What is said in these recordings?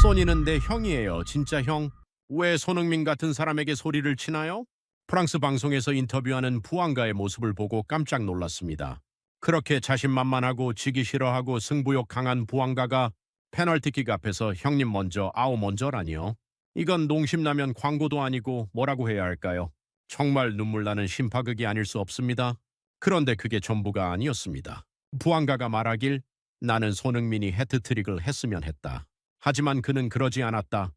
소니는 내 형이에요. 진짜 형. 왜 손흥민 같은 사람에게 소리를 치나요? 프랑스 방송에서 인터뷰하는 부안가의 모습을 보고 깜짝 놀랐습니다. 그렇게 자신만만하고 지기 싫어하고 승부욕 강한 부안가가 페널티킥 앞에서 형님 먼저 아우 먼저라니요. 이건 농심라면 광고도 아니고 뭐라고 해야 할까요? 정말 눈물 나는 심파극이 아닐 수 없습니다. 그런데 그게 전부가 아니었습니다. 부안가가 말하길 나는 손흥민이 해트트릭을 했으면 했다. 하지만 그는 그러지 않았다.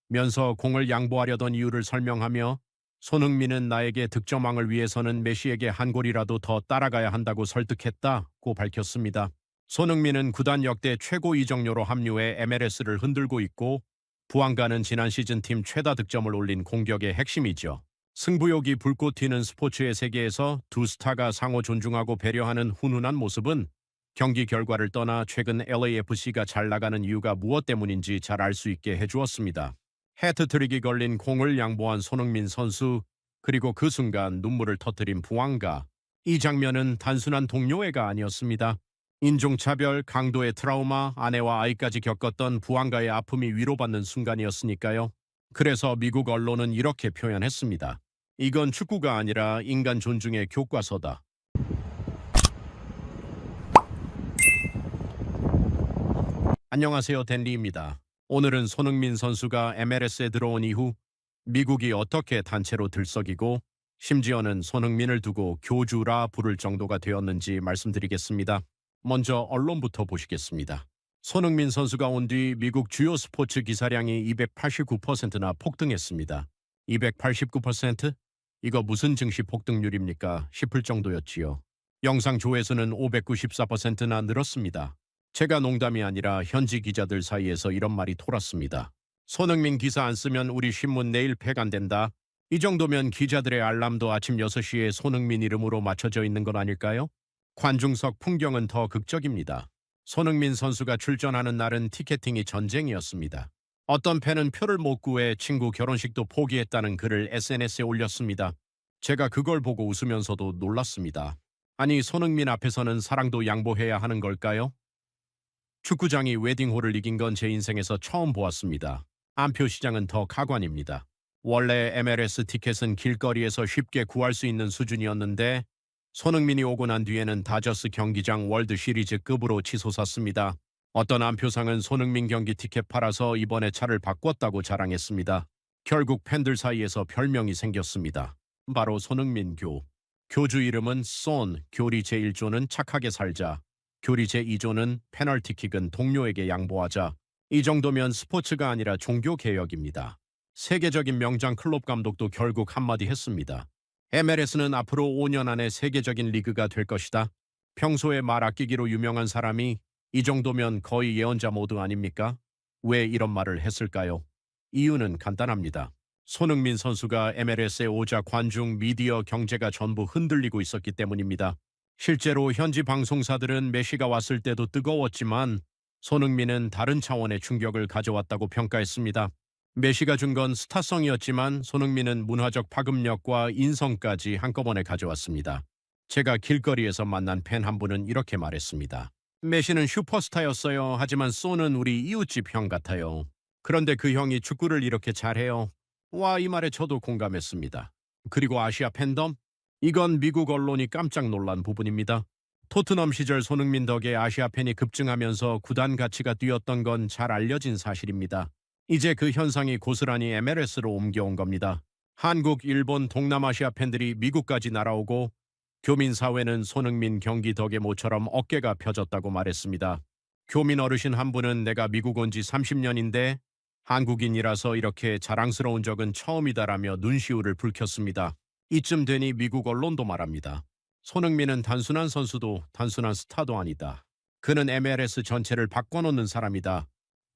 면서 공을 양보하려던 이유를 설명하며 손흥민은 나에게 득점왕을 위해서는 메시에게 한 골이라도 더 따라가야 한다고 설득했다고 밝혔습니다. 손흥민은 구단 역대 최고 이적료로 합류해 MLS를 흔들고 있고 부안가는 지난 시즌 팀 최다 득점을 올린 공격의 핵심이죠. 승부욕이 불꽃 튀는 스포츠의 세계에서 두 스타가 상호 존중하고 배려하는 훈훈한 모습은 경기 결과를 떠나 최근 LAFC가 잘 나가는 이유가 무엇 때문인지 잘 알 수 있게 해주었습니다. 해트트릭이 걸린 공을 양보한 손흥민 선수, 그리고 그 순간 눈물을 터뜨린 부안가. 이 장면은 단순한 동료애가 아니었습니다. 인종차별, 강도의 트라우마, 아내와 아이까지 겪었던 부안가의 아픔이 위로받는 순간이었으니까요. 그래서 미국 언론은 이렇게 표현했습니다. 이건 축구가 아니라 인간 존중의 교과서다. 안녕하세요, 댄리입니다. 오늘은 손흥민 선수가 MLS에 들어온 이후 미국이 어떻게 단체로 들썩이고 심지어는 손흥민을 두고 교주라 부를 정도가 되었는지 말씀드리겠습니다. 먼저 언론부터 보시겠습니다. 손흥민 선수가 온 뒤 미국 주요 스포츠 기사량이 289%나 폭등했습니다. 289%? 이거 무슨 증시 폭등률입니까? 싶을 정도였지요. 영상 조회수는 594%나 늘었습니다. 제가 농담이 아니라 현지 기자들 사이에서 이런 말이 돌았습니다. 손흥민 기사 안 쓰면 우리 신문 내일 폐간된다. 이 정도면 기자들의 알람도 아침 6시에 손흥민 이름으로 맞춰져 있는 건 아닐까요? 관중석 풍경은 더 극적입니다. 손흥민 선수가 출전하는 날은 티켓팅이 전쟁이었습니다. 어떤 팬은 표를 못 구해 친구 결혼식도 포기했다는 글을 SNS에 올렸습니다. 제가 그걸 보고 웃으면서도 놀랐습니다. 아니, 손흥민 앞에서는 사랑도 양보해야 하는 걸까요? 축구장이 웨딩홀을 이긴 건 제 인생에서 처음 보았습니다. 안표 시장은 더 가관입니다. 원래 MLS 티켓은 길거리에서 쉽게 구할 수 있는 수준이었는데 손흥민이 오고 난 뒤에는 다저스 경기장 월드 시리즈급으로 치솟았습니다. 어떤 안표상은 손흥민 경기 티켓 팔아서 이번에 차를 바꿨다고 자랑했습니다. 결국 팬들 사이에서 별명이 생겼습니다. 바로 손흥민교. 교주 이름은 손, 교리 제1조는 착하게 살자. 교리 제2조는 페널티킥은 동료에게 양보하자. 이 정도면 스포츠가 아니라 종교개혁입니다. 세계적인 명장 클롭 감독도 결국 한마디 했습니다. MLS는 앞으로 5년 안에 세계적인 리그가 될 것이다. 평소에 말 아끼기로 유명한 사람이 이 정도면 거의 예언자 모드 아닙니까? 왜 이런 말을 했을까요? 이유는 간단합니다. 손흥민 선수가 MLS에 오자 관중, 미디어, 경제가 전부 흔들리고 있었기 때문입니다. 실제로 현지 방송사들은 메시가 왔을 때도 뜨거웠지만 손흥민은 다른 차원의 충격을 가져왔다고 평가했습니다. 메시가 준 건 스타성이었지만 손흥민은 문화적 파급력과 인성까지 한꺼번에 가져왔습니다. 제가 길거리에서 만난 팬 한 분은 이렇게 말했습니다. 메시는 슈퍼스타였어요. 하지만 소는 우리 이웃집 형 같아요. 그런데 그 형이 축구를 이렇게 잘해요. 와, 이 말에 저도 공감했습니다. 그리고 아시아 팬덤? 이건 미국 언론이 깜짝 놀란 부분입니다. 토트넘 시절 손흥민 덕에 아시아 팬이 급증하면서 구단 가치가 뛰었던 건 잘 알려진 사실입니다. 이제 그 현상이 고스란히 MLS로 옮겨온 겁니다. 한국, 일본, 동남아시아 팬들이 미국까지 날아오고 교민 사회는 손흥민 경기 덕에 모처럼 어깨가 펴졌다고 말했습니다. 교민 어르신 한 분은 내가 미국 온 지 30년인데 한국인이라서 이렇게 자랑스러운 적은 처음이다라며 눈시울을 붉혔습니다. 이쯤 되니 미국 언론도 말합니다. 손흥민은 단순한 선수도 단순한 스타도 아니다. 그는 MLS 전체를 바꿔놓는 사람이다.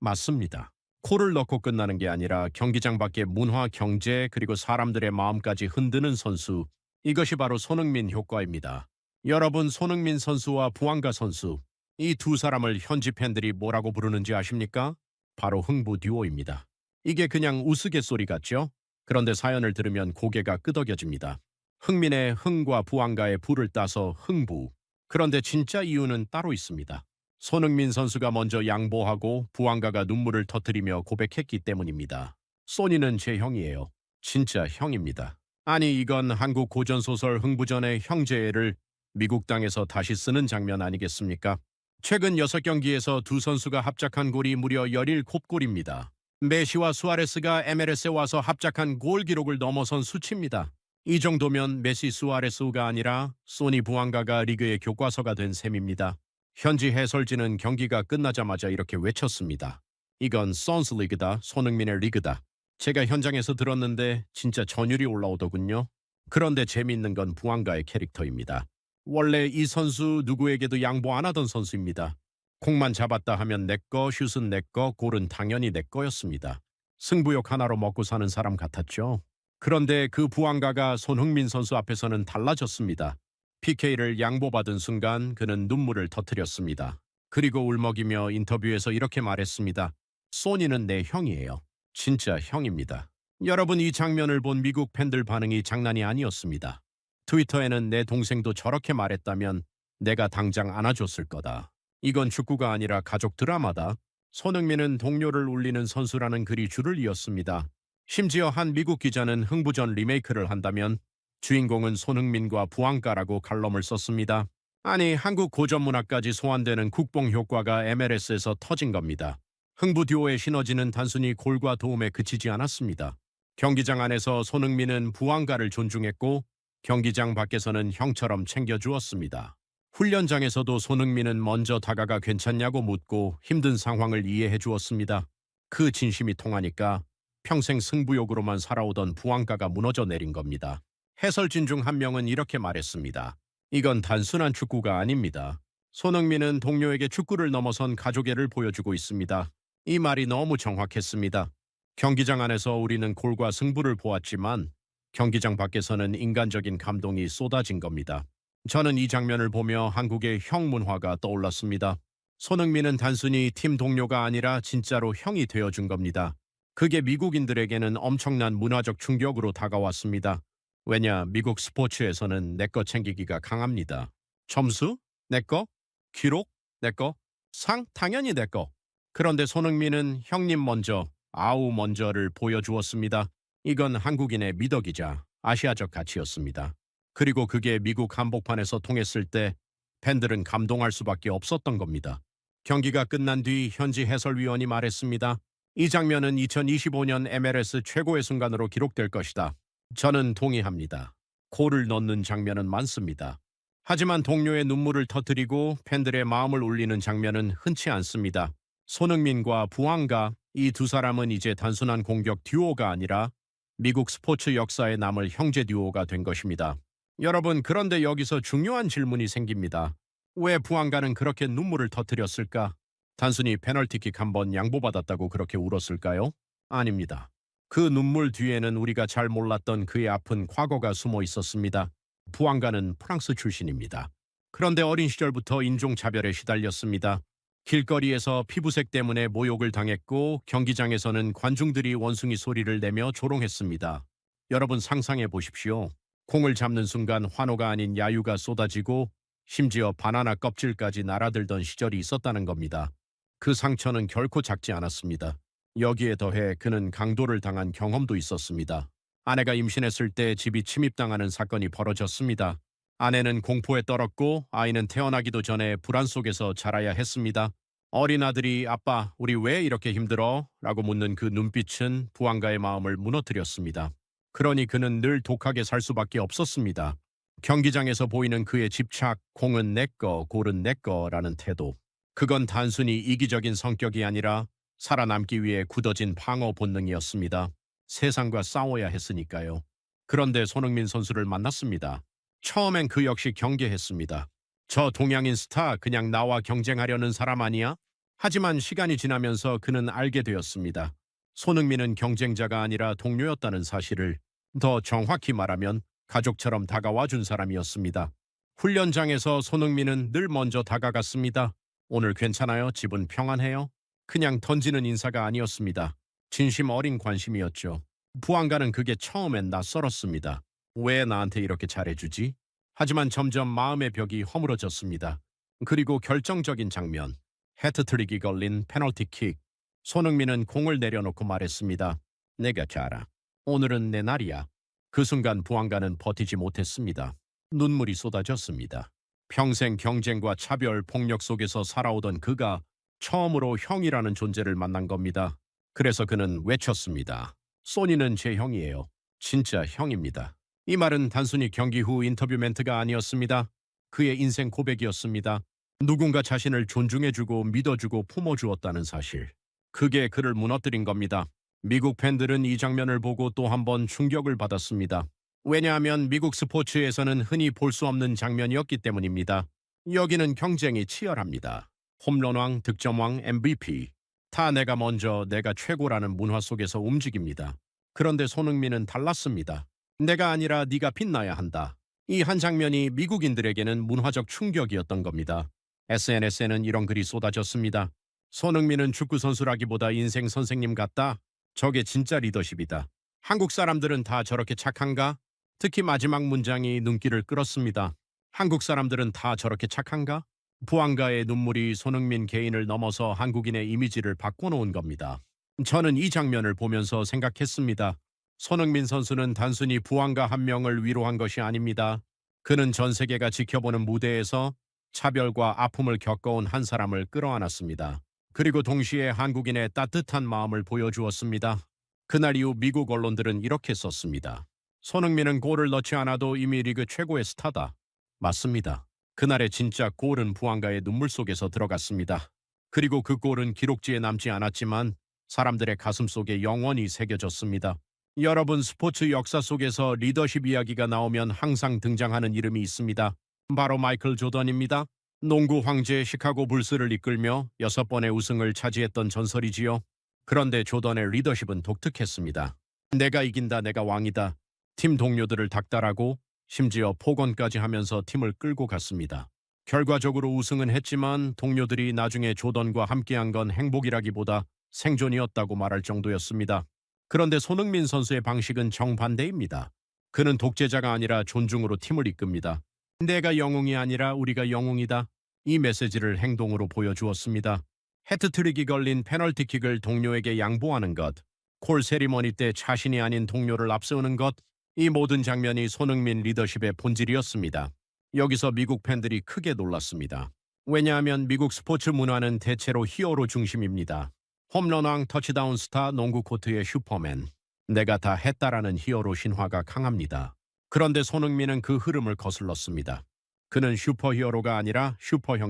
맞습니다. 코를 넣고 끝나는 게 아니라 경기장 밖의 문화, 경제, 그리고 사람들의 마음까지 흔드는 선수. 이것이 바로 손흥민 효과입니다. 여러분, 손흥민 선수와 부안가 선수, 이 두 사람을 현지 팬들이 뭐라고 부르는지 아십니까? 바로 흥부 듀오입니다. 이게 그냥 우스갯소리 같죠? 그런데 사연을 들으면 고개가 끄덕여집니다. 흥민의 흥과 부안가의 부를 따서 흥부. 그런데 진짜 이유는 따로 있습니다. 손흥민 선수가 먼저 양보하고 부안가가 눈물을 터뜨리며 고백했기 때문입니다. 소니는 제 형이에요. 진짜 형입니다. 아니 이건 한국 고전소설 흥부전의 형제애를 미국 땅에서 다시 쓰는 장면 아니겠습니까? 최근 6경기에서 두 선수가 합작한 골이 무려 17골입니다. 메시와 수아레스가 MLS에 와서 합작한 골 기록을 넘어선 수치입니다. 이 정도면 메시 수아레스가 아니라 소니 부안가가 리그의 교과서가 된 셈입니다. 현지 해설진은 경기가 끝나자마자 이렇게 외쳤습니다. 이건 선스 리그다, 손흥민의 리그다. 제가 현장에서 들었는데 진짜 전율이 올라오더군요. 그런데 재미있는 건 부안가의 캐릭터입니다. 원래 이 선수 누구에게도 양보 안 하던 선수입니다. 공만 잡았다 하면 내꺼, 슛은 내꺼, 골은 당연히 내꺼였습니다. 승부욕 하나로 먹고 사는 사람 같았죠. 그런데 그 부안가가 손흥민 선수 앞에서는 달라졌습니다. PK를 양보받은 순간 그는 눈물을 터뜨렸습니다. 그리고 울먹이며 인터뷰에서 이렇게 말했습니다. 소니는 내 형이에요. 진짜 형입니다. 여러분 이 장면을 본 미국 팬들 반응이 장난이 아니었습니다. 트위터에는 내 동생도 저렇게 말했다면 내가 당장 안아줬을 거다. 이건 축구가 아니라 가족 드라마다. 손흥민은 동료를 울리는 선수라는 글이 줄을 이었습니다. 심지어 한 미국 기자는 흥부전 리메이크를 한다면 주인공은 손흥민과 부안가라고 칼럼을 썼습니다. 아니 한국 고전 문화까지 소환되는 국뽕 효과가 MLS에서 터진 겁니다. 흥부 듀오의 시너지는 단순히 골과 도움에 그치지 않았습니다. 경기장 안에서 손흥민은 부안가를 존중했고 경기장 밖에서는 형처럼 챙겨주었습니다. 훈련장에서도 손흥민은 먼저 다가가 괜찮냐고 묻고 힘든 상황을 이해해 주었습니다. 그 진심이 통하니까 평생 승부욕으로만 살아오던 부안가가 무너져 내린 겁니다. 해설진 중 한 명은 이렇게 말했습니다. 이건 단순한 축구가 아닙니다. 손흥민은 동료에게 축구를 넘어선 가족애를 보여주고 있습니다. 이 말이 너무 정확했습니다. 경기장 안에서 우리는 골과 승부를 보았지만 경기장 밖에서는 인간적인 감동이 쏟아진 겁니다. 저는 이 장면을 보며 한국의 형 문화가 떠올랐습니다. 손흥민은 단순히 팀 동료가 아니라 진짜로 형이 되어준 겁니다. 그게 미국인들에게는 엄청난 문화적 충격으로 다가왔습니다. 왜냐, 미국 스포츠에서는 내꺼 챙기기가 강합니다. 점수? 내꺼? 기록? 내꺼? 상? 당연히 내꺼. 그런데 손흥민은 형님 먼저, 아우 먼저를 보여주었습니다. 이건 한국인의 미덕이자 아시아적 가치였습니다. 그리고 그게 미국 한복판에서 통했을 때 팬들은 감동할 수밖에 없었던 겁니다. 경기가 끝난 뒤 현지 해설위원이 말했습니다. 이 장면은 2025년 MLS 최고의 순간으로 기록될 것이다. 저는 동의합니다. 골을 넣는 장면은 많습니다. 하지만 동료의 눈물을 터뜨리고 팬들의 마음을 울리는 장면은 흔치 않습니다. 손흥민과 부안가, 이 두 사람은 이제 단순한 공격 듀오가 아니라 미국 스포츠 역사에 남을 형제 듀오가 된 것입니다. 여러분, 그런데 여기서 중요한 질문이 생깁니다. 왜 부안가는 그렇게 눈물을 터뜨렸을까? 단순히 페널티킥 한 번 양보받았다고 그렇게 울었을까요? 아닙니다. 그 눈물 뒤에는 우리가 잘 몰랐던 그의 아픈 과거가 숨어 있었습니다. 부안가는 프랑스 출신입니다. 그런데 어린 시절부터 인종차별에 시달렸습니다. 길거리에서 피부색 때문에 모욕을 당했고 경기장에서는 관중들이 원숭이 소리를 내며 조롱했습니다. 여러분 상상해 보십시오. 공을 잡는 순간 환호가 아닌 야유가 쏟아지고 심지어 바나나 껍질까지 날아들던 시절이 있었다는 겁니다. 그 상처는 결코 작지 않았습니다. 여기에 더해 그는 강도를 당한 경험도 있었습니다. 아내가 임신했을 때 집이 침입당하는 사건이 벌어졌습니다. 아내는 공포에 떨었고 아이는 태어나기도 전에 불안 속에서 자라야 했습니다. 어린 아들이 아빠, 우리 왜 이렇게 힘들어? 라고 묻는 그 눈빛은 부안가의 마음을 무너뜨렸습니다. 그러니 그는 늘 독하게 살 수밖에 없었습니다. 경기장에서 보이는 그의 집착, 공은 내꺼, 골은 내꺼라는 태도. 그건 단순히 이기적인 성격이 아니라 살아남기 위해 굳어진 방어 본능이었습니다. 세상과 싸워야 했으니까요. 그런데 손흥민 선수를 만났습니다. 처음엔 그 역시 경계했습니다. 저 동양인 스타 그냥 나와 경쟁하려는 사람 아니야? 하지만 시간이 지나면서 그는 알게 되었습니다. 손흥민은 경쟁자가 아니라 동료였다는 사실을, 더 정확히 말하면 가족처럼 다가와 준 사람이었습니다. 훈련장에서 손흥민은 늘 먼저 다가갔습니다. 오늘 괜찮아요? 집은 평안해요? 그냥 던지는 인사가 아니었습니다. 진심 어린 관심이었죠. 부안가는 그게 처음엔 낯설었습니다. 왜 나한테 이렇게 잘해주지? 하지만 점점 마음의 벽이 허물어졌습니다. 그리고 결정적인 장면. 해트트릭이 걸린 페널티킥. 손흥민은 공을 내려놓고 말했습니다. 내가 잘아. 오늘은 내 날이야. 그 순간 부안가는 버티지 못했습니다. 눈물이 쏟아졌습니다. 평생 경쟁과 차별, 폭력 속에서 살아오던 그가 처음으로 형이라는 존재를 만난 겁니다. 그래서 그는 외쳤습니다. 소니는 제 형이에요. 진짜 형입니다. 이 말은 단순히 경기 후 인터뷰 멘트가 아니었습니다. 그의 인생 고백이었습니다. 누군가 자신을 존중해주고 믿어주고 품어주었다는 사실. 그게 그를 무너뜨린 겁니다. 미국 팬들은 이 장면을 보고 또 한 번 충격을 받았습니다. 왜냐하면 미국 스포츠에서는 흔히 볼 수 없는 장면이었기 때문입니다. 여기는 경쟁이 치열합니다. 홈런왕, 득점왕, MVP. 다 내가 먼저, 내가 최고라는 문화 속에서 움직입니다. 그런데 손흥민은 달랐습니다. 내가 아니라 네가 빛나야 한다. 이 한 장면이 미국인들에게는 문화적 충격이었던 겁니다. SNS에는 이런 글이 쏟아졌습니다. 손흥민은 축구 선수라기보다 인생 선생님 같다. 저게 진짜 리더십이다. 한국 사람들은 다 저렇게 착한가? 특히 마지막 문장이 눈길을 끌었습니다. 한국 사람들은 다 저렇게 착한가? 부안가의 눈물이 손흥민 개인을 넘어서 한국인의 이미지를 바꿔놓은 겁니다. 저는 이 장면을 보면서 생각했습니다. 손흥민 선수는 단순히 부안가 한 명을 위로한 것이 아닙니다. 그는 전 세계가 지켜보는 무대에서 차별과 아픔을 겪어온 한 사람을 끌어안았습니다. 그리고 동시에 한국인의 따뜻한 마음을 보여주었습니다. 그날 이후 미국 언론들은 이렇게 썼습니다. 손흥민은 골을 넣지 않아도 이미 리그 최고의 스타다. 맞습니다. 그날의 진짜 골은 부안가의 눈물 속에서 들어갔습니다. 그리고 그 골은 기록지에 남지 않았지만 사람들의 가슴 속에 영원히 새겨졌습니다. 여러분, 스포츠 역사 속에서 리더십 이야기가 나오면 항상 등장하는 이름이 있습니다. 바로 마이클 조던입니다. 농구 황제 시카고 불스를 이끌며 6번의 우승을 차지했던 전설이지요. 그런데 조던의 리더십은 독특했습니다. 내가 이긴다, 내가 왕이다. 팀 동료들을 닥달하고 심지어 폭언까지 하면서 팀을 끌고 갔습니다. 결과적으로 우승은 했지만 동료들이 나중에 조던과 함께한 건 행복이라기보다 생존이었다고 말할 정도였습니다. 그런데 손흥민 선수의 방식은 정반대입니다. 그는 독재자가 아니라 존중으로 팀을 이끕니다. 내가 영웅이 아니라 우리가 영웅이다. 이 메시지를 행동으로 보여주었습니다. 해트트릭이 걸린 페널티킥을 동료에게 양보하는 것, 콜 세리머니 때 자신이 아닌 동료를 앞세우는 것, 이 모든 장면이 손흥민 리더십의 본질이었습니다. 여기서 미국 팬들이 크게 놀랐습니다. 왜냐하면 미국 스포츠 문화는 대체로 히어로 중심입니다. 홈런왕, 터치다운 스타, 농구 코트의 슈퍼맨. 내가 다 했다라는 히어로 신화가 강합니다. 그런데 손흥민은 그 흐름을 거슬렀습니다. 그는 슈퍼히어로가 아니라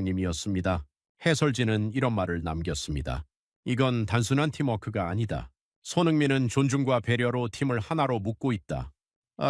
슈퍼형님이었습니다. 해설진은 이런 말을 남겼습니다. 이건 단순한 팀워크가 아니다. 손흥민은 존중과 배려로 팀을 하나로 묶고 있다.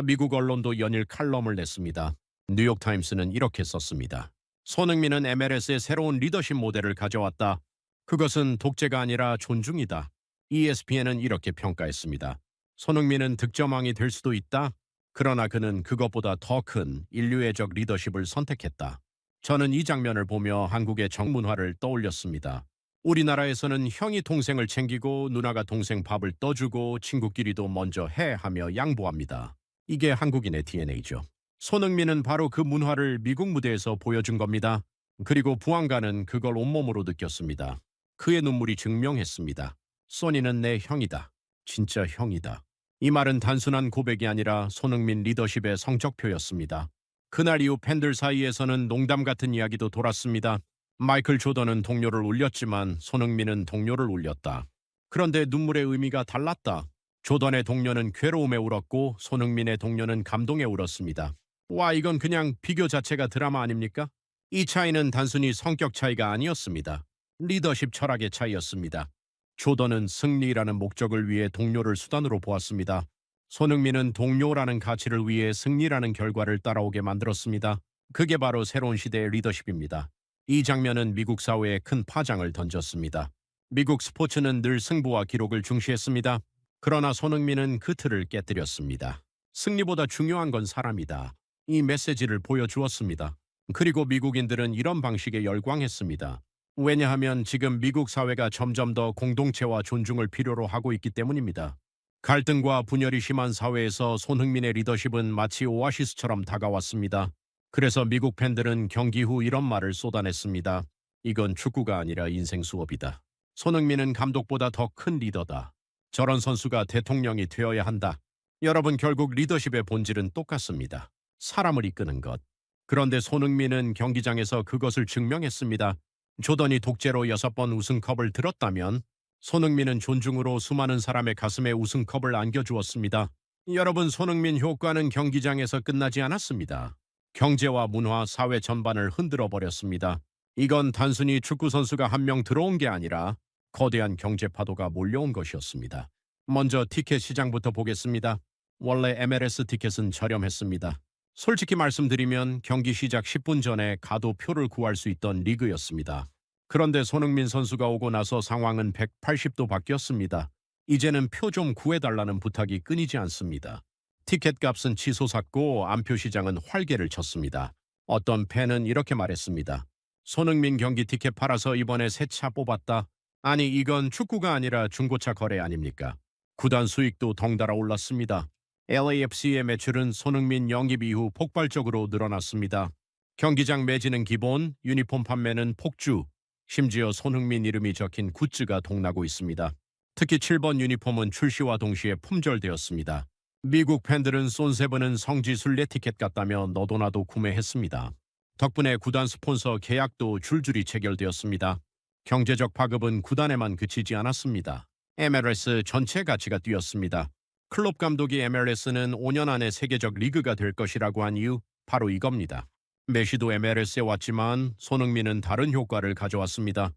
미국 언론도 연일 칼럼을 냈습니다. 뉴욕타임스는 이렇게 썼습니다. 손흥민은 MLS의 새로운 리더십 모델을 가져왔다. 그것은 독재가 아니라 존중이다. ESPN은 이렇게 평가했습니다. 손흥민은 득점왕이 될 수도 있다. 그러나 그는 그것보다 더 큰 인류애적 리더십을 선택했다. 저는 이 장면을 보며 한국의 정문화를 떠올렸습니다. 우리나라에서는 형이 동생을 챙기고 누나가 동생 밥을 떠주고 친구끼리도 먼저 해 하며 양보합니다. 이게 한국인의 DNA죠. 손흥민은 바로 그 문화를 미국 무대에서 보여준 겁니다. 그리고 부안가는 그걸 온몸으로 느꼈습니다. 그의 눈물이 증명했습니다. 소니는 내 형이다. 진짜 형이다. 이 말은 단순한 고백이 아니라 손흥민 리더십의 성적표였습니다. 그날 이후 팬들 사이에서는 농담 같은 이야기도 돌았습니다. 마이클 조던은 동료를 울렸지만 손흥민은 동료를 울렸다. 그런데 눈물의 의미가 달랐다. 조던의 동료는 괴로움에 울었고 손흥민의 동료는 감동에 울었습니다. 와, 이건 그냥 비교 자체가 드라마 아닙니까? 이 차이는 단순히 성격 차이가 아니었습니다. 리더십 철학의 차이였습니다. 조던은 승리라는 목적을 위해 동료를 수단으로 보았습니다. 손흥민은 동료라는 가치를 위해 승리라는 결과를 따라오게 만들었습니다. 그게 바로 새로운 시대의 리더십입니다. 이 장면은 미국 사회에 큰 파장을 던졌습니다. 미국 스포츠는 늘 승부와 기록을 중시했습니다. 그러나 손흥민은 그 틀을 깨뜨렸습니다. 승리보다 중요한 건 사람이다. 이 메시지를 보여주었습니다. 그리고 미국인들은 이런 방식에 열광했습니다. 왜냐하면 지금 미국 사회가 점점 더 공동체와 존중을 필요로 하고 있기 때문입니다. 갈등과 분열이 심한 사회에서 손흥민의 리더십은 마치 오아시스처럼 다가왔습니다. 그래서 미국 팬들은 경기 후 이런 말을 쏟아냈습니다. 이건 축구가 아니라 인생 수업이다. 손흥민은 감독보다 더 큰 리더다. 저런 선수가 대통령이 되어야 한다. 여러분, 결국 리더십의 본질은 똑같습니다. 사람을 이끄는 것. 그런데 손흥민은 경기장에서 그것을 증명했습니다. 조던이 독재로 6번 우승컵을 들었다면 손흥민은 존중으로 수많은 사람의 가슴에 우승컵을 안겨주었습니다. 여러분, 손흥민 효과는 경기장에서 끝나지 않았습니다. 경제와 문화, 사회 전반을 흔들어 버렸습니다. 이건 단순히 축구 선수가 한 명 들어온 게 아니라 거대한 경제 파도가 몰려온 것이었습니다. 먼저 티켓 시장부터 보겠습니다. 원래 MLS 티켓은 저렴했습니다. 솔직히 말씀드리면 경기 시작 10분 전에 가도 표를 구할 수 있던 리그였습니다. 그런데 손흥민 선수가 오고 나서 상황은 180도 바뀌었습니다. 이제는 표 좀 구해달라는 부탁이 끊이지 않습니다. 티켓 값은 치솟았고 안표 시장은 활개를 쳤습니다. 어떤 팬은 이렇게 말했습니다. 손흥민 경기 티켓 팔아서 이번에 새 차 뽑았다. 아니, 이건 축구가 아니라 중고차 거래 아닙니까? 구단 수익도 덩달아 올랐습니다. LAFC의 매출은 손흥민 영입 이후 폭발적으로 늘어났습니다. 경기장 매진은 기본, 유니폼 판매는 폭주, 심지어 손흥민 이름이 적힌 굿즈가 동나고 있습니다. 특히 7번 유니폼은 출시와 동시에 품절되었습니다. 미국 팬들은 손세븐은 성지순례 티켓 같다며 너도나도 구매했습니다. 덕분에 구단 스폰서 계약도 줄줄이 체결되었습니다. 경제적 파급은 구단에만 그치지 않았습니다. MLS 전체 가치가 뛰었습니다. 클롭 감독이 MLS는 5년 안에 세계적 리그가 될 것이라고 한 이유, 바로 이겁니다. 메시도 MLS에 왔지만 손흥민은 다른 효과를 가져왔습니다.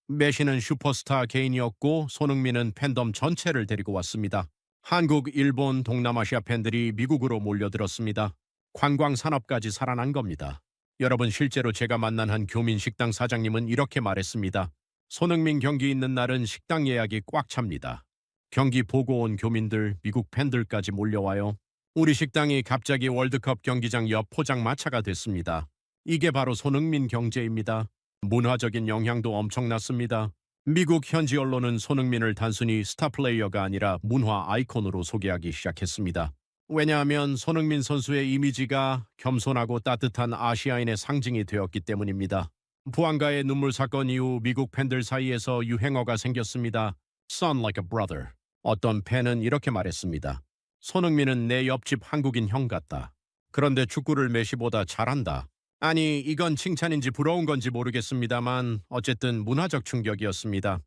메시는 슈퍼스타 개인이었고 손흥민은 팬덤 전체를 데리고 왔습니다. 한국, 일본, 동남아시아 팬들이 미국으로 몰려들었습니다. 관광 산업까지 살아난 겁니다. 여러분, 실제로 제가 만난 한 교민 식당 사장님은 이렇게 말했습니다. 손흥민 경기 있는 날은 식당 예약이 꽉 찹니다. 경기 보고 온 교민들, 미국 팬들까지 몰려와요. 우리 식당이 갑자기 월드컵 경기장 옆 포장마차가 됐습니다. 이게 바로 손흥민 경제입니다. 문화적인 영향도 엄청났습니다. 미국 현지 언론은 손흥민을 단순히 스타 플레이어가 아니라 문화 아이콘으로 소개하기 시작했습니다. 왜냐하면 손흥민 선수의 이미지가 겸손하고 따뜻한 아시아인의 상징이 되었기 때문입니다. 부안가의 눈물 사건 이후 미국 팬들 사이에서 유행어가 생겼습니다. Son like a brother. 어떤 팬은 이렇게 말했습니다. 손흥민은 내 옆집 한국인 형 같다. 그런데 축구를 메시보다 잘한다. 아니, 이건 칭찬인지 부러운 건지 모르겠습니다만 어쨌든 문화적 충격이었습니다.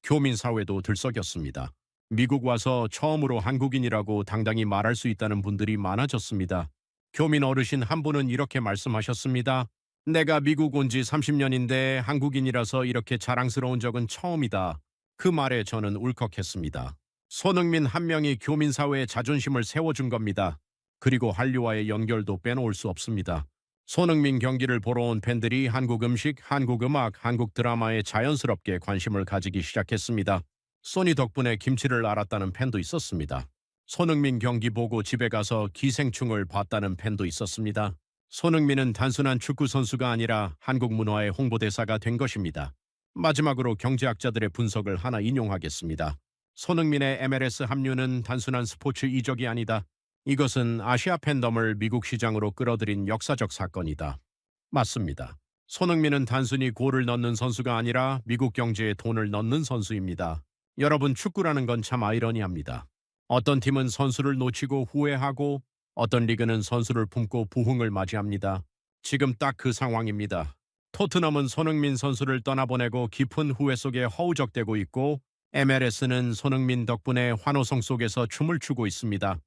교민 사회도 들썩였습니다. 미국 와서 처음으로 한국인이라고 당당히 말할 수 있다는 분들이 많아졌습니다. 교민 어르신 한 분은 이렇게 말씀하셨습니다. 내가 미국 온 지 30년인데 한국인이라서 이렇게 자랑스러운 적은 처음이다. 그 말에 저는 울컥했습니다. 손흥민 한 명이 교민 사회의 자존심을 세워준 겁니다. 그리고 한류와의 연결도 빼놓을 수 없습니다. 손흥민 경기를 보러 온 팬들이 한국 음식, 한국 음악, 한국 드라마에 자연스럽게 관심을 가지기 시작했습니다. 소니 덕분에 김치를 알았다는 팬도 있었습니다. 손흥민 경기 보고 집에 가서 기생충을 봤다는 팬도 있었습니다. 손흥민은 단순한 축구 선수가 아니라 한국 문화의 홍보대사가 된 것입니다. 마지막으로 경제학자들의 분석을 하나 인용하겠습니다. 손흥민의 MLS 합류는 단순한 스포츠 이적이 아니다. 이것은 아시아 팬덤을 미국 시장으로 끌어들인 역사적 사건이다. 맞습니다. 손흥민은 단순히 골을 넣는 선수가 아니라 미국 경제에 돈을 넣는 선수입니다. 여러분, 축구라는 건 참 아이러니합니다. 어떤 팀은 선수를 놓치고 후회하고 어떤 리그는 선수를 품고 부흥을 맞이합니다. 지금 딱 그 상황입니다. 토트넘은 손흥민 선수를 떠나보내고 깊은 후회 속에 허우적대고 있고 MLS는 손흥민 덕분에 환호성 속에서 춤을 추고 있습니다.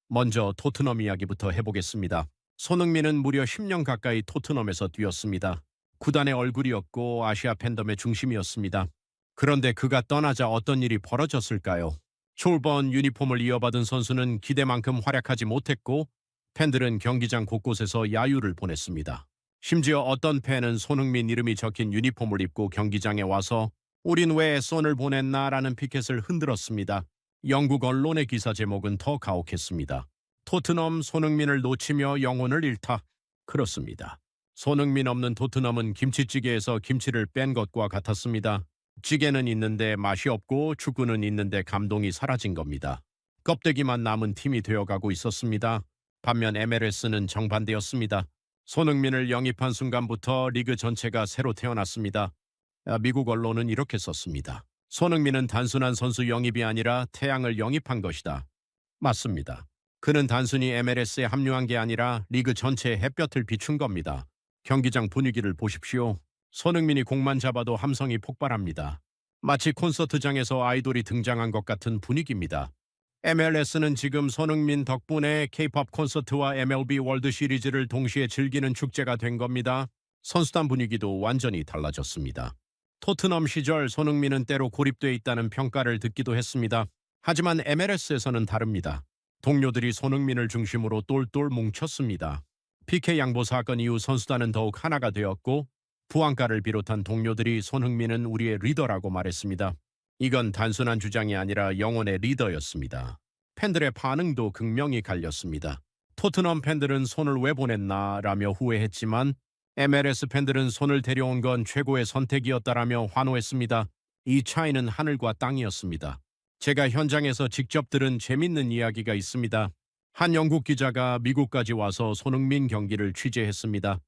먼저 토트넘 이야기부터 해보겠습니다. 손흥민은 무려 10년 가까이 토트넘에서 뛰었습니다. 구단의 얼굴이었고 아시아 팬덤의 중심이었습니다. 그런데 그가 떠나자 어떤 일이 벌어졌을까요? 졸번 유니폼을 이어받은 선수는 기대만큼 활약하지 못했고 팬들은 경기장 곳곳에서 야유를 보냈습니다. 심지어 어떤 팬은 손흥민 이름이 적힌 유니폼을 입고 경기장에 와서 우린 왜 손을 보냈나라는 피켓을 흔들었습니다. 영국 언론의 기사 제목은 더 가혹했습니다. 토트넘 손흥민을 놓치며 영혼을 잃다. 그렇습니다. 손흥민 없는 토트넘은 김치찌개에서 김치를 뺀 것과 같았습니다. 찌개는 있는데 맛이 없고 축구는 있는데 감동이 사라진 겁니다. 껍데기만 남은 팀이 되어가고 있었습니다. 반면 MLS는 정반대였습니다. 손흥민을 영입한 순간부터 리그 전체가 새로 태어났습니다. 미국 언론은 이렇게 썼습니다. 손흥민은 단순한 선수 영입이 아니라 태양을 영입한 것이다. 맞습니다. 그는 단순히 MLS에 합류한 게 아니라 리그 전체의 햇볕을 비춘 겁니다. 경기장 분위기를 보십시오. 손흥민이 공만 잡아도 함성이 폭발합니다. 마치 콘서트장에서 아이돌이 등장한 것 같은 분위기입니다. MLS는 지금 손흥민 덕분에 K-팝 콘서트와 MLB 월드 시리즈를 동시에 즐기는 축제가 된 겁니다. 선수단 분위기도 완전히 달라졌습니다. 토트넘 시절 손흥민은 때로 고립돼 있다는 평가를 듣기도 했습니다. 하지만 MLS에서는 다릅니다. 동료들이 손흥민을 중심으로 똘똘 뭉쳤습니다. PK 양보 사건 이후 선수단은 더욱 하나가 되었고 부안가를 비롯한 동료들이 손흥민은 우리의 리더라고 말했습니다. 이건 단순한 주장이 아니라 영혼의 리더였습니다. 팬들의 반응도 극명히 갈렸습니다. 토트넘 팬들은 손을 왜 보냈나 라며 후회했지만 MLS 팬들은 손을 데려온 건 최고의 선택이었다라며 환호했습니다. 이 차이는 하늘과 땅이었습니다. 제가 현장에서 직접 들은 재밌는 이야기가 있습니다. 한 영국 기자가 미국까지 와서 손흥민 경기를 취재했습니다.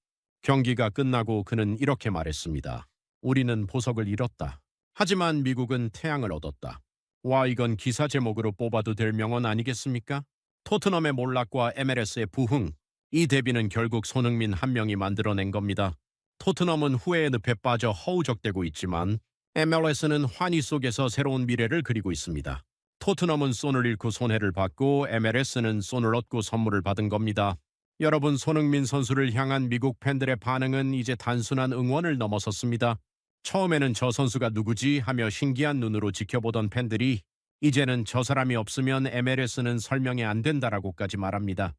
경기가 끝나고 그는 이렇게 말했습니다. 우리는 보석을 잃었다. 하지만 미국은 태양을 얻었다. 와, 이건 기사 제목으로 뽑아도 될 명언 아니겠습니까? 토트넘의 몰락과 MLS의 부흥, 이 대비는 결국 손흥민 한 명이 만들어낸 겁니다. 토트넘은 후회의 늪에 빠져 허우적대고 있지만 MLS는 환희 속에서 새로운 미래를 그리고 있습니다. 토트넘은 손을 잃고 손해를 받고 MLS는 손을 얻고 선물을 받은 겁니다. 여러분, 손흥민 선수를 향한 미국 팬들의 반응은 이제 단순한 응원을 넘어섰습니다. 처음에는 저 선수가 누구지 하며 신기한 눈으로 지켜보던 팬들이 이제는 저 사람이 없으면 MLS는 설명이 안 된다라고까지 말합니다.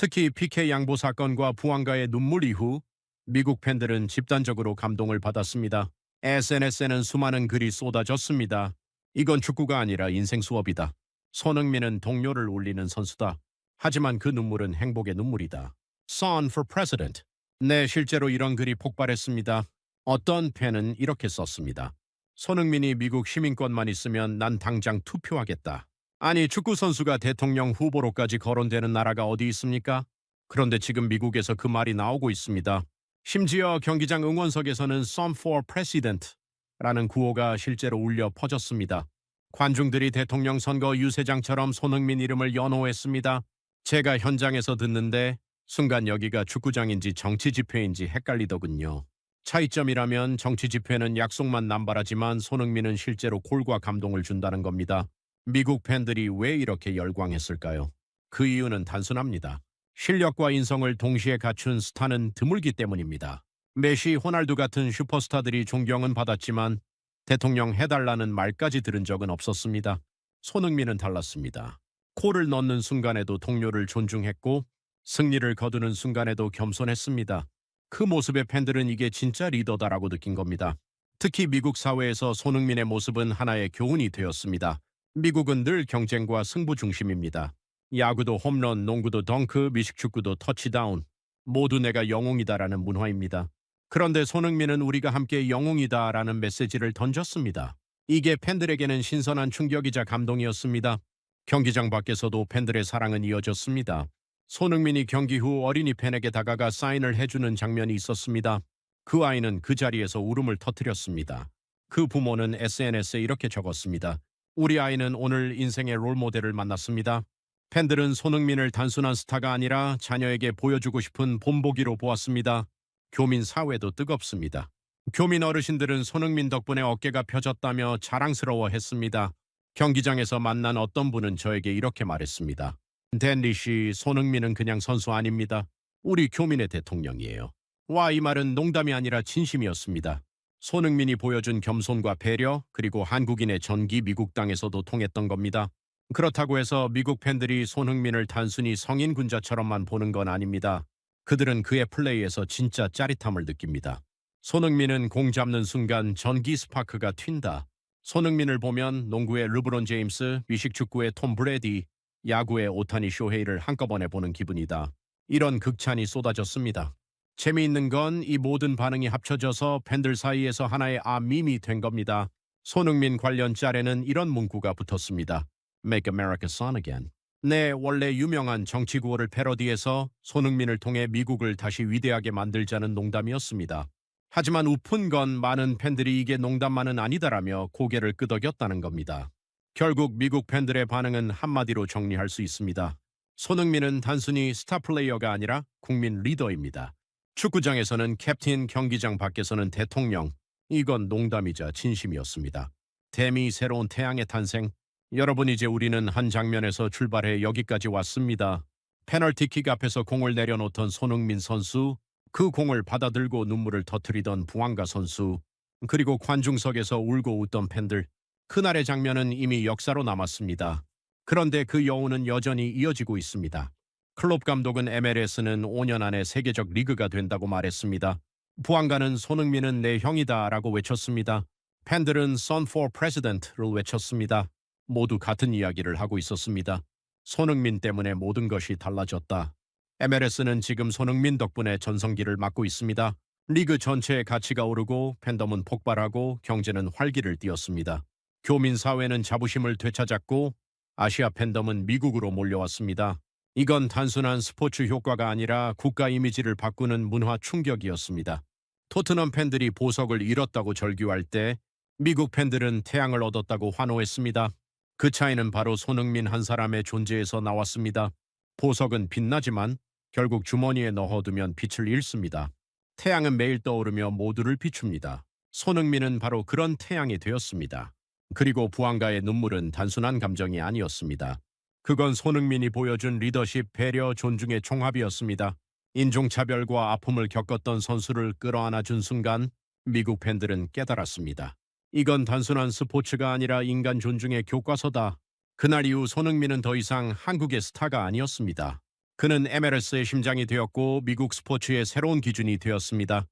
특히 PK 양보 사건과 부안가의 눈물 이후 미국 팬들은 집단적으로 감동을 받았습니다. SNS에는 수많은 글이 쏟아졌습니다. 이건 축구가 아니라 인생 수업이다. 손흥민은 동료를 울리는 선수다. 하지만 그 눈물은 행복의 눈물이다. Son for President. 네, 실제로 이런 글이 폭발했습니다. 어떤 팬은 이렇게 썼습니다. 손흥민이 미국 시민권만 있으면 난 당장 투표하겠다. 아니, 축구 선수가 대통령 후보로까지 거론되는 나라가 어디 있습니까? 그런데 지금 미국에서 그 말이 나오고 있습니다. 심지어 경기장 응원석에서는 Son for President 라는 구호가 실제로 울려 퍼졌습니다. 관중들이 대통령 선거 유세장처럼 손흥민 이름을 연호했습니다. 제가 현장에서 듣는데 순간 여기가 축구장인지 정치 집회인지 헷갈리더군요. 차이점이라면 정치 집회는 약속만 남발하지만 손흥민은 실제로 골과 감동을 준다는 겁니다. 미국 팬들이 왜 이렇게 열광했을까요? 그 이유는 단순합니다. 실력과 인성을 동시에 갖춘 스타는 드물기 때문입니다. 메시, 호날두 같은 슈퍼스타들이 존경은 받았지만 대통령 해달라는 말까지 들은 적은 없었습니다. 손흥민은 달랐습니다. 골을 넣는 순간에도 동료를 존중했고 승리를 거두는 순간에도 겸손했습니다. 그 모습에 팬들은 이게 진짜 리더다라고 느낀 겁니다. 특히 미국 사회에서 손흥민의 모습은 하나의 교훈이 되었습니다. 미국은 늘 경쟁과 승부 중심입니다. 야구도 홈런, 농구도 덩크, 미식축구도 터치다운. 모두 내가 영웅이다라는 문화입니다. 그런데 손흥민은 우리가 함께 영웅이다라는 메시지를 던졌습니다. 이게 팬들에게는 신선한 충격이자 감동이었습니다. 경기장 밖에서도 팬들의 사랑은 이어졌습니다. 손흥민이 경기 후 어린이 팬에게 다가가 사인을 해주는 장면이 있었습니다. 그 아이는 그 자리에서 울음을 터뜨렸습니다. 그 부모는 SNS에 이렇게 적었습니다. 우리 아이는 오늘 인생의 롤모델을 만났습니다. 팬들은 손흥민을 단순한 스타가 아니라 자녀에게 보여주고 싶은 본보기로 보았습니다. 교민 사회도 뜨겁습니다. 교민 어르신들은 손흥민 덕분에 어깨가 펴졌다며 자랑스러워했습니다. 경기장에서 만난 어떤 분은 저에게 이렇게 말했습니다. 댄리 씨, 손흥민은 그냥 선수 아닙니다. 우리 교민의 대통령이에요. 와, 이 말은 농담이 아니라 진심이었습니다. 손흥민이 보여준 겸손과 배려, 그리고 한국인의 전기 미국 땅에서도 통했던 겁니다. 그렇다고 해서 미국 팬들이 손흥민을 단순히 성인 군자처럼만 보는 건 아닙니다. 그들은 그의 플레이에서 진짜 짜릿함을 느낍니다. 손흥민은 공 잡는 순간 전기 스파크가 튄다. 손흥민을 보면 농구의 르브론 제임스, 미식축구의 톰 브레디, 야구의 오타니 쇼헤이를 한꺼번에 보는 기분이다. 이런 극찬이 쏟아졌습니다. 재미있는 건 이 모든 반응이 합쳐져서 팬들 사이에서 하나의 밈이 된 겁니다. 손흥민 관련 짤에는 이런 문구가 붙었습니다. Make America Son Again. 네, 원래 유명한 정치 구호를 패러디해서 손흥민을 통해 미국을 다시 위대하게 만들자는 농담이었습니다. 하지만 우픈 건 많은 팬들이 이게 농담만은 아니다라며 고개를 끄덕였다는 겁니다. 결국 미국 팬들의 반응은 한마디로 정리할 수 있습니다. 손흥민은 단순히 스타 플레이어가 아니라 국민 리더입니다. 축구장에서는 캡틴, 경기장 밖에서는 대통령. 이건 농담이자 진심이었습니다. 데미 새로운 태양의 탄생. 여러분, 이제 우리는 한 장면에서 출발해 여기까지 왔습니다. 페널티킥 앞에서 공을 내려놓던 손흥민 선수, 그 공을 받아들고 눈물을 터뜨리던 부앙가 선수, 그리고 관중석에서 울고 웃던 팬들. 그날의 장면은 이미 역사로 남았습니다. 그런데 그 여운은 여전히 이어지고 있습니다. 클롭 감독은 MLS는 5년 안에 세계적 리그가 된다고 말했습니다. 부안가는 손흥민은 내 형이다 라고 외쳤습니다. 팬들은 Son for President를 외쳤습니다. 모두 같은 이야기를 하고 있었습니다. 손흥민 때문에 모든 것이 달라졌다. MLS는 지금 손흥민 덕분에 전성기를 맞고 있습니다. 리그 전체의 가치가 오르고 팬덤은 폭발하고 경제는 활기를 띠었습니다. 교민사회는 자부심을 되찾았고 아시아 팬덤은 미국으로 몰려왔습니다. 이건 단순한 스포츠 효과가 아니라 국가 이미지를 바꾸는 문화 충격이었습니다. 토트넘 팬들이 보석을 잃었다고 절규할 때 미국 팬들은 태양을 얻었다고 환호했습니다. 그 차이는 바로 손흥민 한 사람의 존재에서 나왔습니다. 보석은 빛나지만 결국 주머니에 넣어두면 빛을 잃습니다. 태양은 매일 떠오르며 모두를 비춥니다. 손흥민은 바로 그런 태양이 되었습니다. 그리고 부안가의 눈물은 단순한 감정이 아니었습니다. 그건 손흥민이 보여준 리더십, 배려, 존중의 총합이었습니다. 인종차별과 아픔을 겪었던 선수를 끌어안아준 순간 미국 팬들은 깨달았습니다. 이건 단순한 스포츠가 아니라 인간 존중의 교과서다. 그날 이후 손흥민은 더 이상 한국의 스타가 아니었습니다. 그는 MLS의 심장이 되었고 미국 스포츠의 새로운 기준이 되었습니다.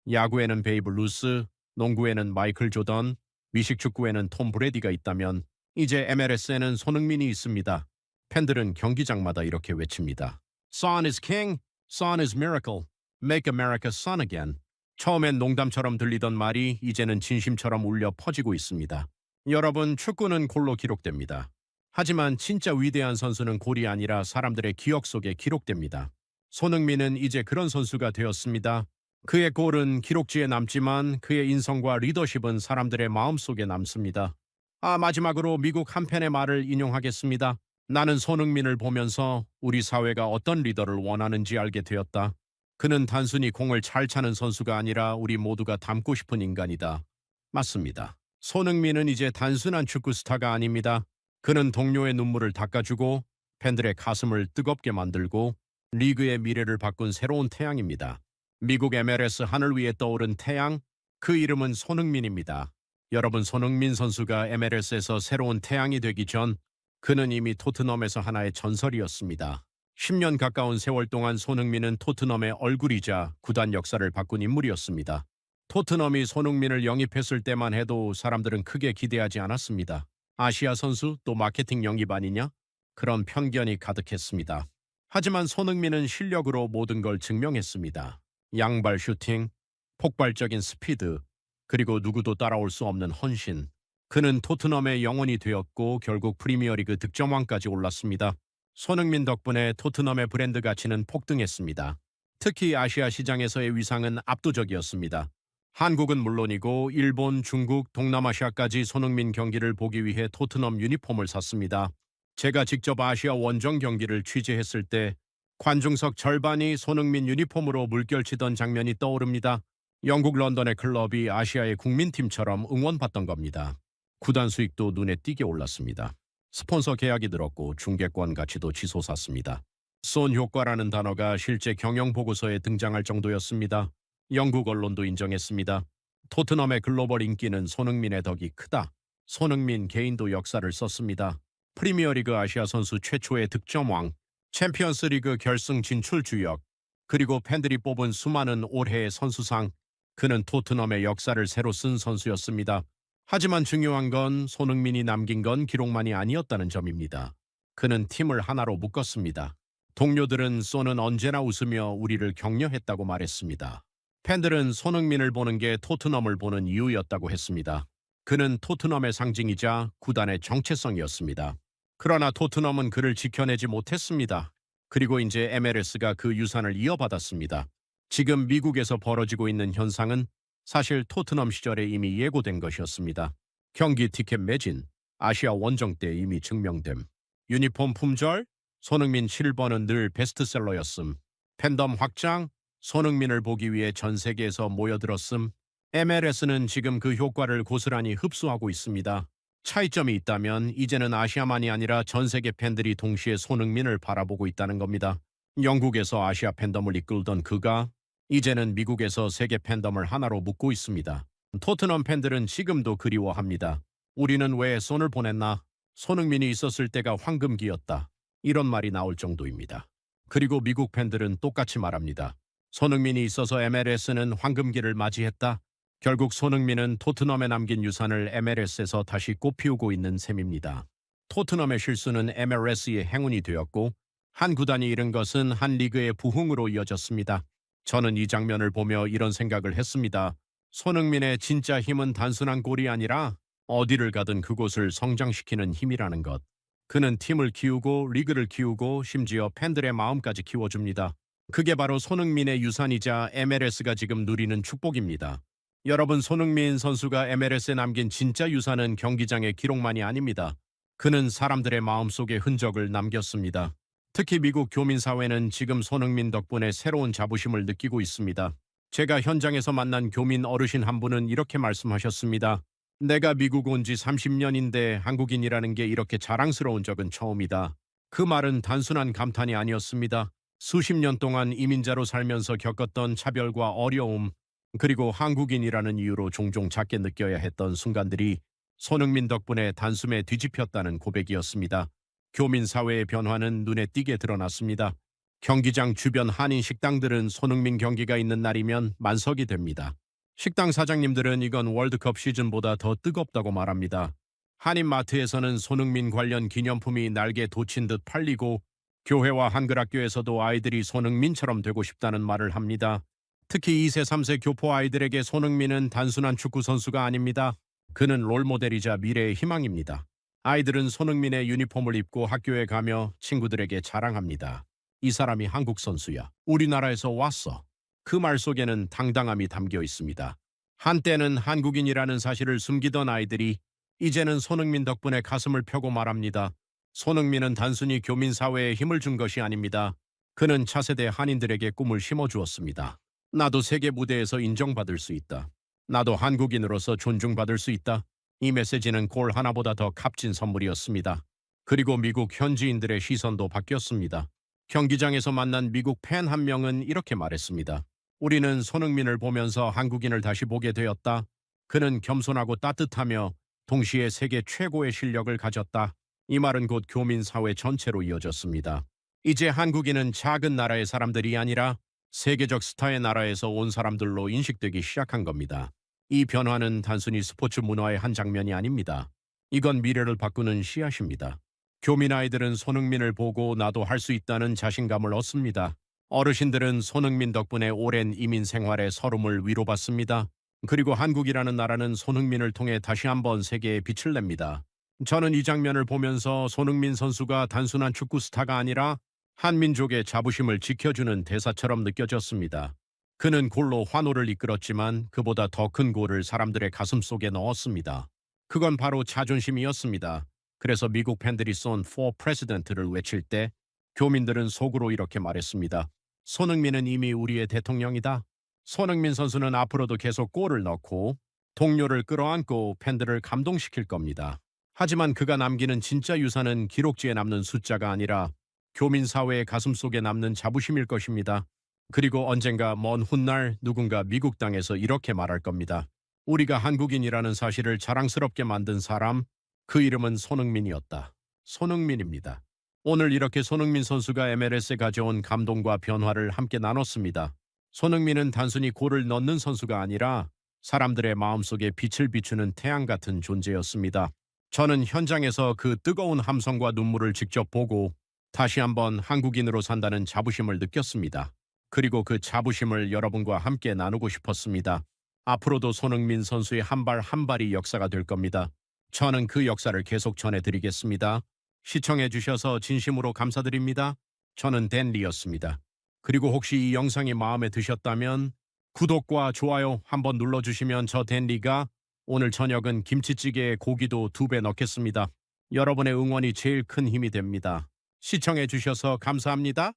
야구에는 베이브 루스, 농구에는 마이클 조던, 미식축구에는 톰 브레디가 있다면 이제 MLS에는 손흥민이 있습니다. 팬들은 경기장마다 이렇게 외칩니다. Son is king, son is miracle, make America son again. 처음엔 농담처럼 들리던 말이 이제는 진심처럼 울려 퍼지고 있습니다. 여러분, 축구는 골로 기록됩니다. 하지만 진짜 위대한 선수는 골이 아니라 사람들의 기억 속에 기록됩니다. 손흥민은 이제 그런 선수가 되었습니다. 그의 골은 기록지에 남지만 그의 인성과 리더십은 사람들의 마음속에 남습니다. 마지막으로 미국 한 팬의 말을 인용하겠습니다. 나는 손흥민을 보면서 우리 사회가 어떤 리더를 원하는지 알게 되었다. 그는 단순히 공을 잘 차는 선수가 아니라 우리 모두가 닮고 싶은 인간이다. 맞습니다. 손흥민은 이제 단순한 축구 스타가 아닙니다. 그는 동료의 눈물을 닦아주고 팬들의 가슴을 뜨겁게 만들고 리그의 미래를 바꾼 새로운 태양입니다. 미국 MLS 하늘 위에 떠오른 태양, 그 이름은 손흥민입니다. 여러분, 손흥민 선수가 MLS에서 새로운 태양이 되기 전 그는 이미 토트넘에서 하나의 전설이었습니다. 10년 가까운 세월 동안 손흥민은 토트넘의 얼굴이자 구단 역사를 바꾼 인물이었습니다. 토트넘이 손흥민을 영입했을 때만 해도 사람들은 크게 기대하지 않았습니다. 아시아 선수 또 마케팅 영입 아니냐? 그런 편견이 가득했습니다. 하지만 손흥민은 실력으로 모든 걸 증명했습니다. 양발 슈팅, 폭발적인 스피드, 그리고 누구도 따라올 수 없는 헌신. 그는 토트넘의 영혼이 되었고 결국 프리미어리그 득점왕까지 올랐습니다. 손흥민 덕분에 토트넘의 브랜드 가치는 폭등했습니다. 특히 아시아 시장에서의 위상은 압도적이었습니다. 한국은 물론이고 일본, 중국, 동남아시아까지 손흥민 경기를 보기 위해 토트넘 유니폼을 샀습니다. 제가 직접 아시아 원정 경기를 취재했을 때 관중석 절반이 손흥민 유니폼으로 물결치던 장면이 떠오릅니다. 영국 런던의 클럽이 아시아의 국민팀처럼 응원받던 겁니다. 구단 수익도 눈에 띄게 올랐습니다. 스폰서 계약이 들었고 중계권 가치도 치솟았습니다. 손 효과라는 단어가 실제 경영 보고서에 등장할 정도였습니다. 영국 언론도 인정했습니다. 토트넘의 글로벌 인기는 손흥민의 덕이 크다. 손흥민 개인도 역사를 썼습니다. 프리미어리그 아시아 선수 최초의 득점왕, 챔피언스리그 결승 진출 주역, 그리고 팬들이 뽑은 수많은 올해의 선수상. 그는 토트넘의 역사를 새로 쓴 선수였습니다. 하지만 중요한 건 손흥민이 남긴 건 기록만이 아니었다는 점입니다. 그는 팀을 하나로 묶었습니다. 동료들은 손은 언제나 웃으며 우리를 격려했다고 말했습니다. 팬들은 손흥민을 보는 게 토트넘을 보는 이유였다고 했습니다. 그는 토트넘의 상징이자 구단의 정체성이었습니다. 그러나 토트넘은 그를 지켜내지 못했습니다. 그리고 이제 MLS가 그 유산을 이어받았습니다. 지금 미국에서 벌어지고 있는 현상은 사실 토트넘 시절에 이미 예고된 것이었습니다. 경기 티켓 매진, 아시아 원정 때 이미 증명됨. 유니폼 품절, 손흥민 7번은 늘 베스트셀러였음. 팬덤 확장, 손흥민을 보기 위해 전 세계에서 모여들었음. MLS는 지금 그 효과를 고스란히 흡수하고 있습니다. 차이점이 있다면 이제는 아시아만이 아니라 전 세계 팬들이 동시에 손흥민을 바라보고 있다는 겁니다. 영국에서 아시아 팬덤을 이끌던 그가 이제는 미국에서 세계 팬덤을 하나로 묶고 있습니다. 토트넘 팬들은 지금도 그리워합니다. 우리는 왜 손을 보냈나? 손흥민이 있었을 때가 황금기였다. 이런 말이 나올 정도입니다. 그리고 미국 팬들은 똑같이 말합니다. 손흥민이 있어서 MLS는 황금기를 맞이했다. 결국 손흥민은 토트넘에 남긴 유산을 MLS에서 다시 꽃피우고 있는 셈입니다. 토트넘의 실수는 MLS의 행운이 되었고 한 구단이 잃은 것은 한 리그의 부흥으로 이어졌습니다. 저는 이 장면을 보며 이런 생각을 했습니다. 손흥민의 진짜 힘은 단순한 골이 아니라 어디를 가든 그곳을 성장시키는 힘이라는 것. 그는 팀을 키우고 리그를 키우고 심지어 팬들의 마음까지 키워줍니다. 그게 바로 손흥민의 유산이자 MLS가 지금 누리는 축복입니다. 여러분, 손흥민 선수가 MLS에 남긴 진짜 유산은 경기장의 기록만이 아닙니다. 그는 사람들의 마음속에 흔적을 남겼습니다. 특히 미국 교민사회는 지금 손흥민 덕분에 새로운 자부심을 느끼고 있습니다. 제가 현장에서 만난 교민 어르신 한 분은 이렇게 말씀하셨습니다. 내가 미국 온 지 30년인데 한국인이라는 게 이렇게 자랑스러운 적은 처음이다. 그 말은 단순한 감탄이 아니었습니다. 수십 년 동안 이민자로 살면서 겪었던 차별과 어려움, 그리고 한국인이라는 이유로 종종 작게 느껴야 했던 순간들이 손흥민 덕분에 단숨에 뒤집혔다는 고백이었습니다. 교민 사회의 변화는 눈에 띄게 드러났습니다. 경기장 주변 한인 식당들은 손흥민 경기가 있는 날이면 만석이 됩니다. 식당 사장님들은 이건 월드컵 시즌보다 더 뜨겁다고 말합니다. 한인 마트에서는 손흥민 관련 기념품이 날개 돋친 듯 팔리고 교회와 한글학교에서도 아이들이 손흥민처럼 되고 싶다는 말을 합니다. 특히 2세, 3세 교포 아이들에게 손흥민은 단순한 축구 선수가 아닙니다. 그는 롤모델이자 미래의 희망입니다. 아이들은 손흥민의 유니폼을 입고 학교에 가며 친구들에게 자랑합니다. 이 사람이 한국 선수야. 우리나라에서 왔어. 그 말 속에는 당당함이 담겨 있습니다. 한때는 한국인이라는 사실을 숨기던 아이들이 이제는 손흥민 덕분에 가슴을 펴고 말합니다. 손흥민은 단순히 교민 사회에 힘을 준 것이 아닙니다. 그는 차세대 한인들에게 꿈을 심어주었습니다. 나도 세계 무대에서 인정받을 수 있다. 나도 한국인으로서 존중받을 수 있다. 이 메시지는 골 하나보다 더 값진 선물이었습니다. 그리고 미국 현지인들의 시선도 바뀌었습니다. 경기장에서 만난 미국 팬 한 명은 이렇게 말했습니다. 우리는 손흥민을 보면서 한국인을 다시 보게 되었다. 그는 겸손하고 따뜻하며 동시에 세계 최고의 실력을 가졌다. 이 말은 곧 교민 사회 전체로 이어졌습니다. 이제 한국인은 작은 나라의 사람들이 아니라 세계적 스타의 나라에서 온 사람들로 인식되기 시작한 겁니다. 이 변화는 단순히 스포츠 문화의 한 장면이 아닙니다. 이건 미래를 바꾸는 씨앗입니다. 교민 아이들은 손흥민을 보고 나도 할 수 있다는 자신감을 얻습니다. 어르신들은 손흥민 덕분에 오랜 이민 생활의 서름을 위로받습니다. 그리고 한국이라는 나라는 손흥민을 통해 다시 한번 세계에 빛을 냅니다. 저는 이 장면을 보면서 손흥민 선수가 단순한 축구 스타가 아니라 한민족의 자부심을 지켜주는 대사처럼 느껴졌습니다. 그는 골로 환호를 이끌었지만 그보다 더 큰 골을 사람들의 가슴 속에 넣었습니다. 그건 바로 자존심이었습니다. 그래서 미국 팬들이 쏜 For President를 외칠 때 교민들은 속으로 이렇게 말했습니다. 손흥민은 이미 우리의 대통령이다. 손흥민 선수는 앞으로도 계속 골을 넣고 동료를 끌어안고 팬들을 감동시킬 겁니다. 하지만 그가 남기는 진짜 유산은 기록지에 남는 숫자가 아니라 교민 사회의 가슴 속에 남는 자부심일 것입니다. 그리고 언젠가 먼 훗날 누군가 미국 땅에서 이렇게 말할 겁니다. 우리가 한국인이라는 사실을 자랑스럽게 만든 사람, 그 이름은 손흥민이었다. 손흥민입니다. 오늘 이렇게 손흥민 선수가 MLS에 가져온 감동과 변화를 함께 나눴습니다. 손흥민은 단순히 골을 넣는 선수가 아니라 사람들의 마음속에 빛을 비추는 태양 같은 존재였습니다. 저는 현장에서 그 뜨거운 함성과 눈물을 직접 보고 다시 한번 한국인으로 산다는 자부심을 느꼈습니다. 그리고 그 자부심을 여러분과 함께 나누고 싶었습니다. 앞으로도 손흥민 선수의 한 발 한 발이 역사가 될 겁니다. 저는 그 역사를 계속 전해드리겠습니다. 시청해주셔서 진심으로 감사드립니다. 저는 댄리였습니다. 그리고 혹시 이 영상이 마음에 드셨다면 구독과 좋아요 한번 눌러주시면 저 댄디가 오늘 저녁은 김치찌개에 고기도 2배 넣겠습니다. 여러분의 응원이 제일 큰 힘이 됩니다. 시청해 주셔서 감사합니다.